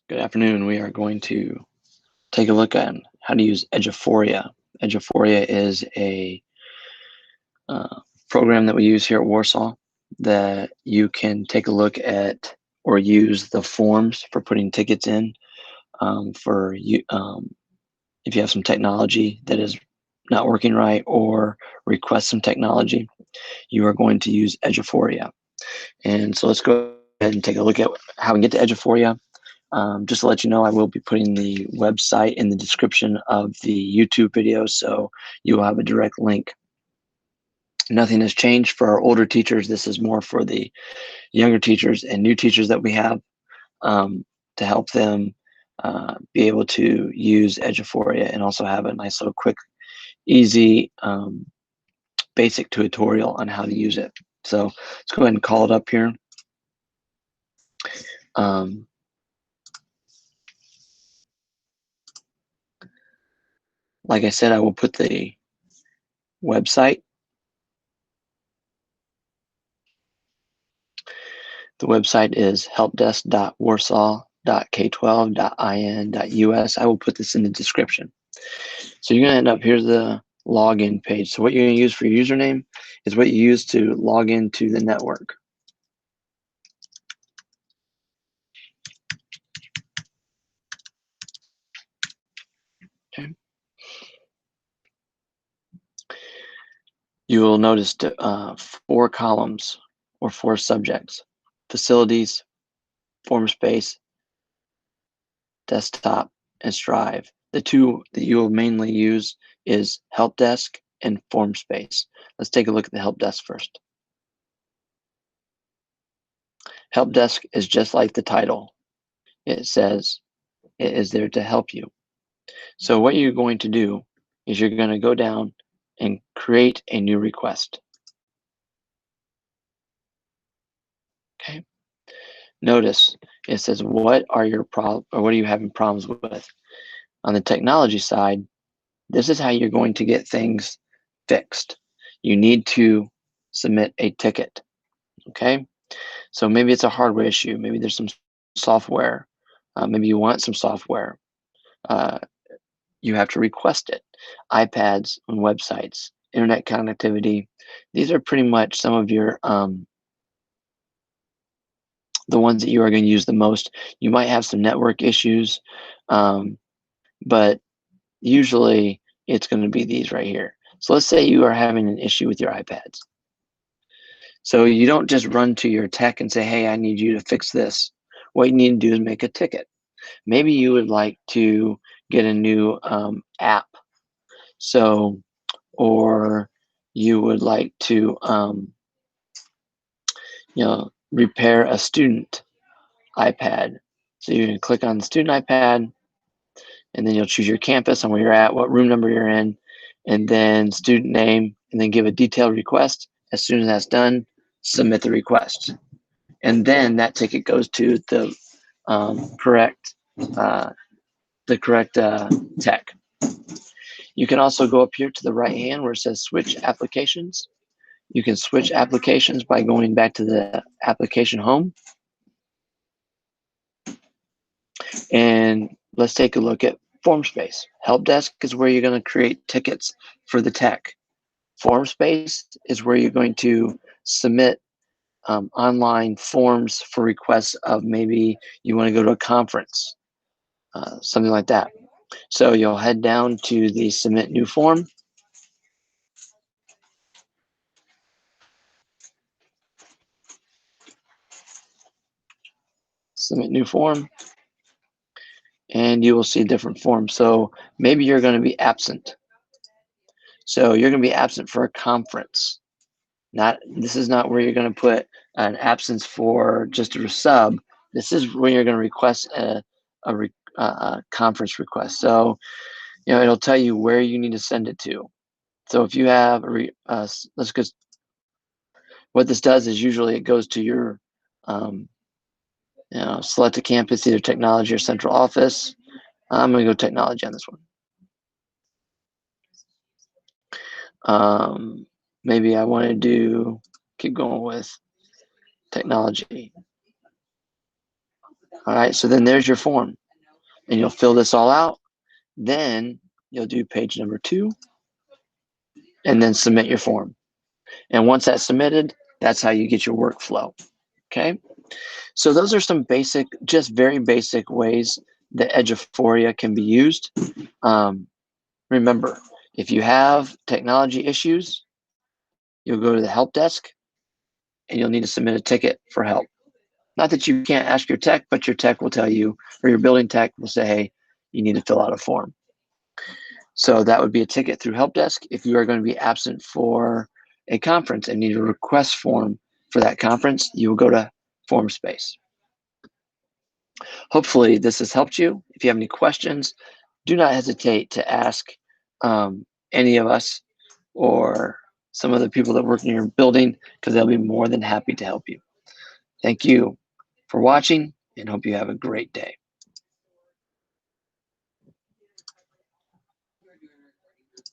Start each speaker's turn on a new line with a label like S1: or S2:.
S1: Good afternoon. We are going to take a look at how to use Eduphoria. Eduphoria is a program that we use here at Warsaw that you can take a look at or use the forms for putting tickets in for you if you have some technology that is not working right or request some technology, you are going to use Eduphoria. And so let's go ahead and take a look at how we get to Eduphoria. Just to let you know, I will be putting the website in the description of the YouTube video, so you will have a direct link. Nothing has changed for our older teachers. This is more for the younger teachers and new teachers that we have to help them be able to use Eduphoria and also have a nice little quick, easy, basic tutorial on how to use it. So let's go ahead and call it up here. Like I said, I will put the website. The website is helpdesk.warsaw.k12.in.us. I will put this in the description. So you're going to end up, here's the login page. So what you're going to use for your username is what you use to log into the network. Okay. You will notice 4 columns or 4 subjects: facilities, Formspace, desktop, and Strive. The 2 that you will mainly use is help desk and Formspace. Let's take a look at the help desk first. Help desk is just like the title. It says it is there to help you. So what you're going to do is you're going to go down and create a new request. Okay. Notice it says, what are your problems, or what are you having problems with? On the technology side, this is how you're going to get things fixed. You need to submit a ticket. Okay. So maybe it's a hardware issue. Maybe there's some software. Maybe you want some software. You have to request it. iPads on websites, internet connectivity. These are pretty much some of your the ones that you are going to use the most. You might have some network issues, but usually it's going to be these right here. So let's say you are having an issue with your iPads. So you don't just run to your tech and say, hey, I need you to fix this. What you need to do is make a ticket. Maybe you would like to get a new app. So, or you would like to, repair a student iPad. So you can click on the student iPad, and then you'll choose your campus and where you're at, what room number you're in, and then student name, and then give a detailed request. As soon as that's done, submit the request. And then that ticket goes to the correct tech. You can also go up here to the right hand where it says switch applications. You can switch applications by going back to the application home. And let's take a look at Formspace. Help desk is where you're going to create tickets for the tech. Formspace is where you're going to submit online forms for requests of maybe you want to go to a conference, something like that. So you'll head down to the submit new form. Submit new form. And you will see different forms. So maybe you're going to be absent. So you're going to be absent for a conference. This is not where you're going to put an absence for just a sub. This is when you're going to request a conference request. So, it'll tell you where you need to send it to. So if you have what this does is usually it goes to your, select a campus, either technology or central office. I'm going to go technology on this one. Maybe I want to keep going with technology. All right, so then there's your form, and you'll fill this all out. Then you'll do page number 2, and then submit your form. And once that's submitted, that's how you get your workflow. Okay, so those are some basic, just very basic ways that Eduphoria can be used. Remember, if you have technology issues, you'll go to the help desk and you'll need to submit a ticket for help. Not that you can't ask your tech, but your tech will tell you, or your building tech will say, hey, you need to fill out a form. So that would be a ticket through help desk. If you are going to be absent for a conference and need a request form for that conference, you will go to Formspace. Hopefully this has helped you. If you have any questions, do not hesitate to ask any of us or some of the people that work in your building, because they'll be more than happy to help you. Thank you for watching, and hope you have a great day.